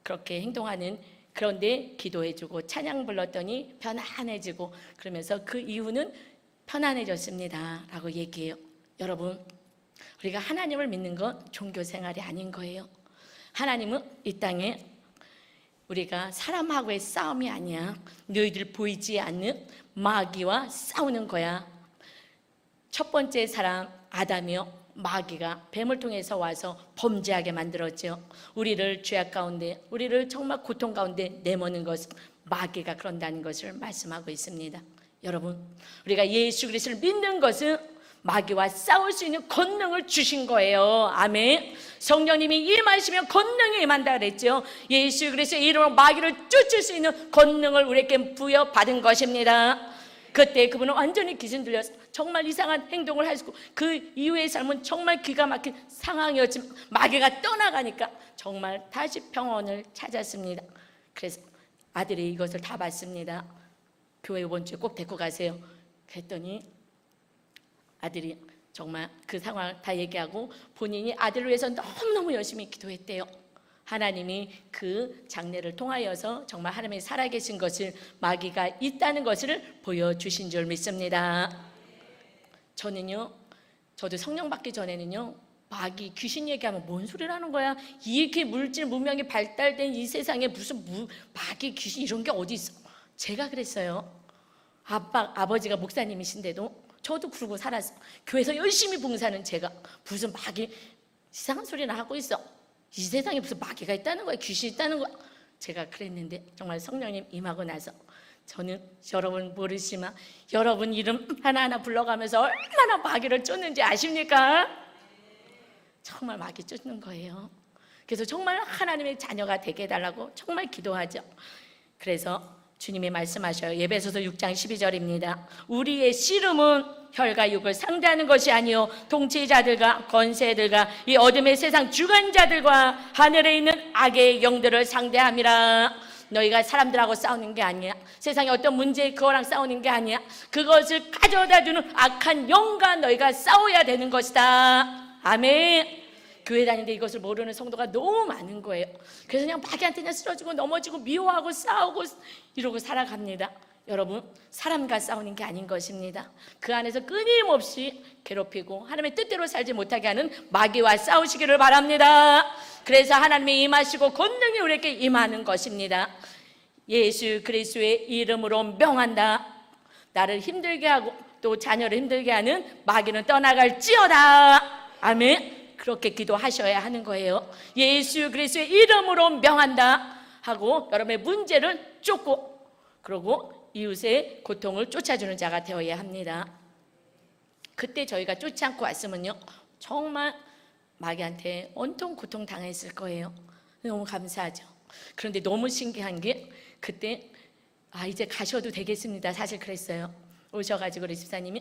그렇게 행동하는, 그런데 기도해주고 찬양 불렀더니 편안해지고, 그러면서 그 이유는 편안해졌습니다 라고 얘기해요. 여러분, 우리가 하나님을 믿는 건 종교생활이 아닌 거예요. 하나님은 이 땅에 우리가 사람하고의 싸움이 아니야. 너희들 보이지 않는 마귀와 싸우는 거야. 첫 번째 사람 아담이요, 마귀가 뱀을 통해서 와서 범죄하게 만들었죠. 우리를 죄악 가운데, 우리를 정말 고통 가운데 내모는 것은 마귀가 그런다는 것을 말씀하고 있습니다. 여러분, 우리가 예수 그리스도를 믿는 것은 마귀와 싸울 수 있는 권능을 주신 거예요. 아멘. 성령님이 임하시면 권능이 임한다 그랬죠. 예수 그리스도의 이름으로 마귀를 쫓을 수 있는 권능을 우리에게 부여받은 것입니다. 그때 그분은 완전히 귀신 들려서 정말 이상한 행동을 하시고, 그 이후의 삶은 정말 기가 막힌 상황이었지만 마귀가 떠나가니까 정말 다시 평온을 찾았습니다. 그래서 아들이 이것을 다 봤습니다. 교회 이번 주에 꼭 데리고 가세요. 그랬더니 아들이 정말 그 상황을 다 얘기하고 본인이 아들을 위해서 너무너무 열심히 기도했대요. 하나님이 그 장례를 통하여서 정말 하나님이 살아계신 것을, 마귀가 있다는 것을 보여주신 줄 믿습니다. 저도 성령 받기 전에는요, 마귀, 귀신 얘기하면 뭔 소리라는 거야? 이렇게 물질 문명이 발달된 이 세상에 무슨 마귀, 귀신 이런 게 어디 있어? 제가 그랬어요. 아버지가 목사님이신데도 저도 그러고 살았어. 교회에서 열심히 봉사하는 제가 무슨 마귀 이상한 소리나 하고 있어. 이 세상에 무슨 마귀가 있다는 거야, 귀신이 있다는 거야. 제가 그랬는데 정말 성령님 임하고 나서 저는, 여러분 모르시지만 여러분 이름 하나하나 불러가면서 얼마나 마귀를 쫓는지 아십니까? 정말 마귀 쫓는 거예요. 그래서 정말 하나님의 자녀가 되게 해달라고 정말 기도하죠. 그래서 주님이 말씀하셔요. 에베소서 6장 12절입니다. 우리의 씨름은 혈과 육을 상대하는 것이 아니요 통치자들과 권세들과 이 어둠의 세상 주관자들과 하늘에 있는 악의 영들을 상대함이라. 너희가 사람들하고 싸우는 게 아니야. 세상에 어떤 문제 그거랑 싸우는 게 아니야. 그것을 가져다주는 악한 영과 너희가 싸워야 되는 것이다. 아멘. 교회 다니는데 이것을 모르는 성도가 너무 많은 거예요. 그래서 그냥 마귀한테 그냥 쓰러지고 넘어지고 미워하고 싸우고 이러고 살아갑니다. 여러분, 사람과 싸우는 게 아닌 것입니다. 그 안에서 끊임없이 괴롭히고 하나님의 뜻대로 살지 못하게 하는 마귀와 싸우시기를 바랍니다. 그래서 하나님이 임하시고 권능이 우리에게 임하는 것입니다. 예수 그리스도의 이름으로 명한다. 나를 힘들게 하고 또 자녀를 힘들게 하는 마귀는 떠나갈지어다. 아멘. 그렇게 기도하셔야 하는 거예요. 예수 그리스도의 이름으로 명한다 하고 여러분의 문제를 쫓고, 그리고 이웃의 고통을 쫓아주는 자가 되어야 합니다. 그때 저희가 쫓지 않고 왔으면요, 정말 마귀한테 온통 고통 당했을 거예요. 너무 감사하죠. 그런데 너무 신기한 게 그때 이제 가셔도 되겠습니다. 사실 그랬어요. 오셔가지고 우리 집사님이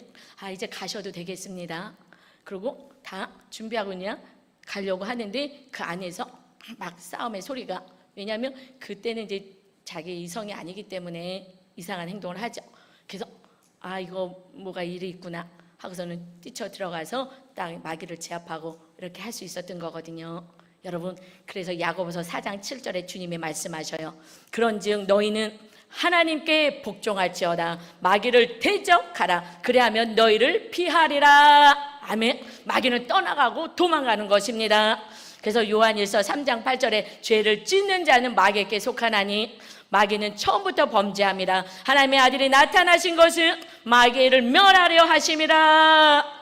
이제 가셔도 되겠습니다. 그리고 다 준비하고 그냥 가려고 하는데 그 안에서 막 싸움의 소리가, 왜냐하면 그때는 이제 자기 이성이 아니기 때문에 이상한 행동을 하죠. 그래서 이거 뭐가 일이 있구나 하고서는 뛰쳐 들어가서 딱 마귀를 제압하고 이렇게 할 수 있었던 거거든요. 여러분, 그래서 야고보서 4장 7절에 주님이 말씀하셔요. 그런즉 너희는 하나님께 복종할지어다. 마귀를 대적하라. 그래야면 너희를 피하리라. 아멘. 마귀는 떠나가고 도망가는 것입니다. 그래서 요한일서 3장 8절에 죄를 짓는 자는 마귀에게 속하나니 마귀는 처음부터 범죄함이라. 하나님의 아들이 나타나신 것은 마귀를 멸하려 하심이라.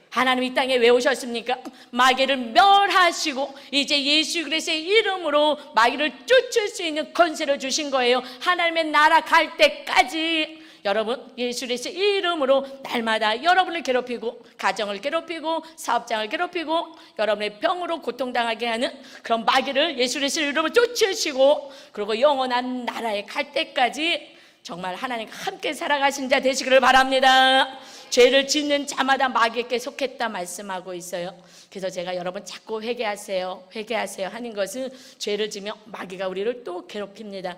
하나님 이 땅에 왜 오셨습니까? 마귀를 멸하시고 이제 예수 그리스도의 이름으로 마귀를 쫓을 수 있는 권세를 주신 거예요. 하나님의 나라 갈 때까지 여러분, 예수 그리스도의 이름으로 날마다 여러분을 괴롭히고 가정을 괴롭히고 사업장을 괴롭히고 여러분의 병으로 고통당하게 하는 그런 마귀를 예수 그리스도의 이름으로 쫓으시고, 그리고 영원한 나라에 갈 때까지 정말 하나님과 함께 살아가신 자 되시기를 바랍니다. 죄를 짓는 자마다 마귀에게 속했다 말씀하고 있어요. 그래서 제가 여러분 자꾸 회개하세요 하는 것은 죄를 지며 마귀가 우리를 또 괴롭힙니다.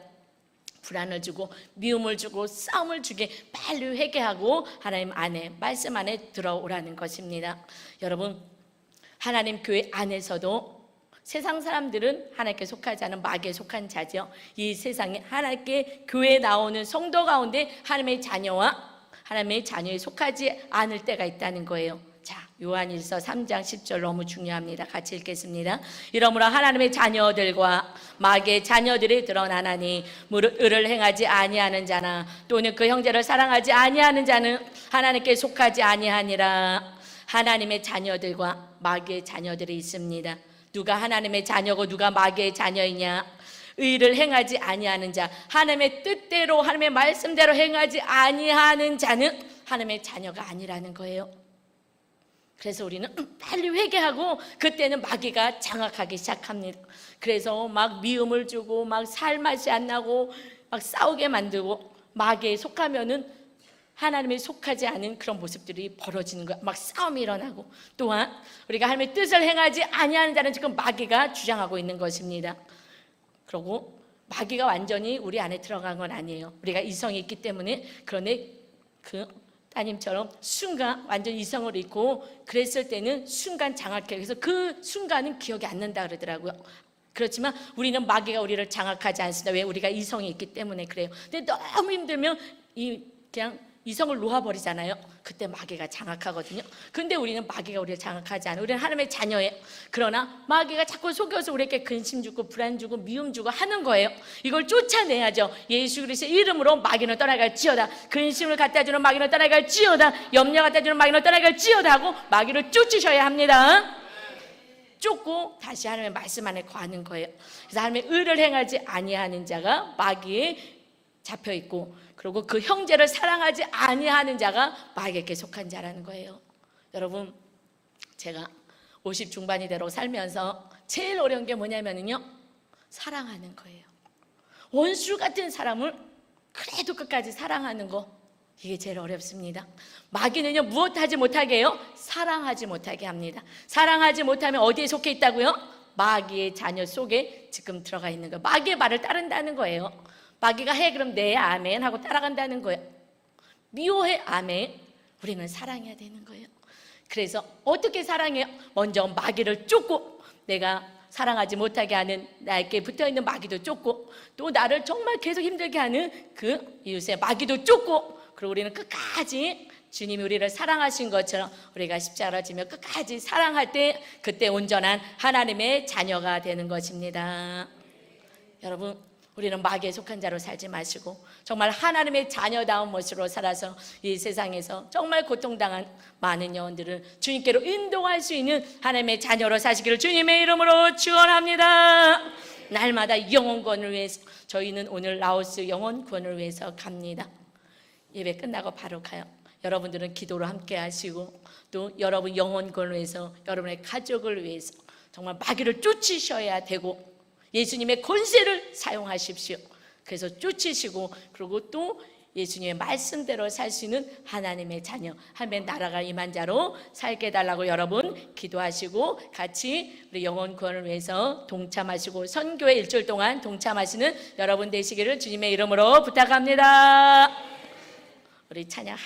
불안을 주고 미움을 주고 싸움을 주게 빨리 회개하고 하나님 안에, 말씀 안에 들어오라는 것입니다. 여러분, 하나님 교회 안에서도 세상 사람들은 하나님께 속하지 않은 마귀에 속한 자죠. 이 세상에 하나님께 교회에 나오는 성도 가운데 하나님의 자녀와 하나님의 자녀에 속하지 않을 때가 있다는 거예요. 자, 요한일서 3장 10절 너무 중요합니다. 같이 읽겠습니다. 이러므로 하나님의 자녀들과 마귀의 자녀들이 드러나나니 무릇 의를 행하지 아니하는 자나 또는 그 형제를 사랑하지 아니하는 자는 하나님께 속하지 아니하니라. 하나님의 자녀들과 마귀의 자녀들이 있습니다. 누가 하나님의 자녀고 누가 마귀의 자녀이냐? 의를 행하지 아니하는 자, 하나님의 뜻대로 하나님의 말씀대로 행하지 아니하는 자는 하나님의 자녀가 아니라는 거예요. 그래서 우리는 빨리 회개하고 그때는 마귀가 장악하기 시작합니다. 그래서 막 미움을 주고 막 살맛이 안 나고 막 싸우게 만들고, 마귀에 속하면은 하나님에 속하지 않은 그런 모습들이 벌어지는 거야. 막 싸움이 일어나고, 또한 우리가 하나님의 뜻을 행하지 아니하는 자는 지금 마귀가 주장하고 있는 것입니다. 그리고 마귀가 완전히 우리 안에 들어간 건 아니에요. 우리가 이성이 있기 때문에. 그런데 그 따님처럼 순간 완전 이성을 잃고 그랬을 때는 순간 장악해요. 그래서 그 순간은 기억이 안 난다 그러더라고요. 그렇지만 우리는 마귀가 우리를 장악하지 않습니다. 왜? 우리가 이성이 있기 때문에 그래요. 근데 너무 힘들면 그냥 이성을 놓아버리잖아요. 그때 마귀가 장악하거든요. 근데 우리는 마귀가 우리를 장악하지 않아요. 우리는 하나님의 자녀예요. 그러나 마귀가 자꾸 속여서 우리에게 근심 주고 불안 주고 미움 주고 하는 거예요. 이걸 쫓아내야죠. 예수 그리스도의 이름으로 마귀는 떠나갈지어다. 근심을 갖다 주는 마귀는 떠나갈지어다. 염려 갖다 주는 마귀는 떠나갈지어다 하고 마귀를 쫓으셔야 합니다. 쫓고 다시 하나님의 말씀 안에 거하는 거예요. 그래서 하나님의 의를 행하지 아니하는 자가 마귀에 잡혀 있고, 그리고 그 형제를 사랑하지 아니하는 자가 마귀에게 속한 자라는 거예요. 여러분, 제가 50 중반이 되도록 살면서 제일 어려운 게 뭐냐면요, 사랑하는 거예요. 원수 같은 사람을 그래도 끝까지 사랑하는 거, 이게 제일 어렵습니다. 마귀는요, 무엇 하지 못하게 해요? 사랑하지 못하게 합니다. 사랑하지 못하면 어디에 속해 있다고요? 마귀의 자녀 속에 지금 들어가 있는 거예요. 마귀의 말을 따른다는 거예요. 마귀가 해 그럼 네 아멘 하고 따라간다는 거예요. 미워해 아멘. 우리는 사랑해야 되는 거예요. 그래서 어떻게 사랑해요? 먼저 마귀를 쫓고, 내가 사랑하지 못하게 하는 나에게 붙어있는 마귀도 쫓고, 또 나를 정말 계속 힘들게 하는 그 이웃의 마귀도 쫓고, 그리고 우리는 끝까지 주님이 우리를 사랑하신 것처럼 우리가 십자가를 지며 끝까지 사랑할 때, 그때 온전한 하나님의 자녀가 되는 것입니다. 여러분, 우리는 마귀에 속한 자로 살지 마시고 정말 하나님의 자녀다운 모습으로 살아서 이 세상에서 정말 고통당한 많은 영혼들을 주님께로 인도할 수 있는 하나님의 자녀로 사시기를 주님의 이름으로 축원합니다. 날마다 영혼권을 위해서, 저희는 오늘 라오스 영혼권을 위해서 갑니다. 예배 끝나고 바로 가요. 여러분들은 기도로 함께 하시고, 또 여러분 영혼권을 위해서, 여러분의 가족을 위해서 정말 마귀를 쫓으셔야 되고, 예수님의 권세를 사용하십시오. 그래서 쫓으시고, 그리고 또 예수님의 말씀대로 살 수 있는 하나님의 자녀, 하나님의 나라가 임한 자로 살게 해달라고 여러분 기도하시고, 같이 우리 영혼구원을 위해서 동참하시고 선교회 일주일 동안 동참하시는 여러분 되시기를 주님의 이름으로 부탁합니다. 우리 찬양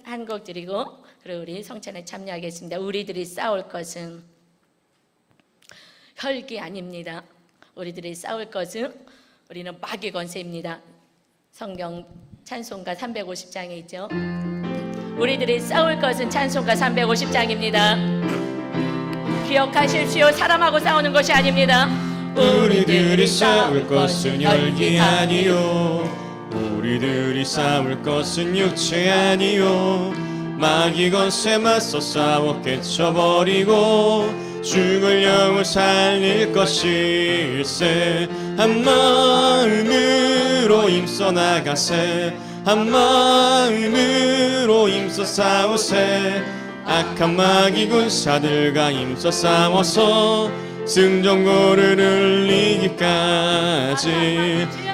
한 곡 드리고, 그리고 우리 성찬에 참여하겠습니다. 우리들이 싸울 것은 혈기 아닙니다. 우리들이 싸울 것은, 우리는 마귀 권세입니다. 성경 찬송가 350장에 있죠. 우리들이 싸울 것은 찬송가 350장입니다. 기억하십시오. 사람하고 싸우는 것이 아닙니다. 우리들이 싸울 것은 혈기 아니요, 우리들이 싸울 것은 육체 아니요, 마귀 권세 맞서 싸워 깨쳐버리고 죽을 영을 살릴 것일세. 한 마음으로 힘써 나가세, 한 마음으로 힘써 싸우세. 악한 마귀 군사들과 힘써 싸워서 승전고를 이기까지.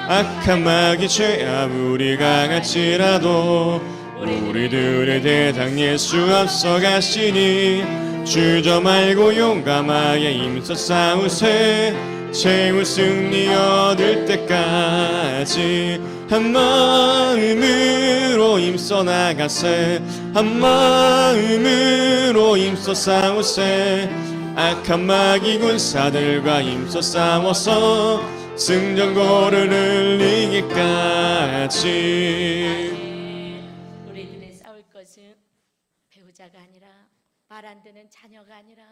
악한 마귀 죄 아무리 강할지라도 우리들의 대장 예수 앞서가시니 주저 말고 용감하게 힘써 싸우세. 최후 승리 얻을 때까지 한 마음으로 힘써 나가세, 한 마음으로 힘써 싸우세. 악한 마귀 군사들과 힘써 싸워서 승전고를 이기까지. 우리들의 싸울 것은 배우자가 아니라, 말 안 듣는 자녀가 아니라,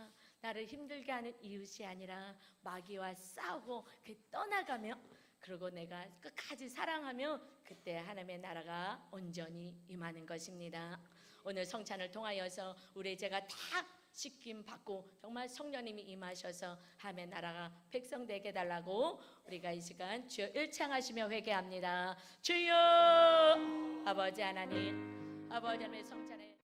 나를 힘들게 하는 이웃이 아니라 마귀와 싸우고 떠나가며, 그리고 내가 끝까지 사랑하며, 그때 하나님의 나라가 온전히 임하는 것입니다. 오늘 성찬을 통하여서 우리의 죄가 다 씻김 받고 정말 성령님이 임하셔서 하나님의 나라가 백성되게 해달라고 우리가 이 시간 주여 일창하시며 회개합니다. 주여 아버지 하나님, 아버지 하나님의 성찬에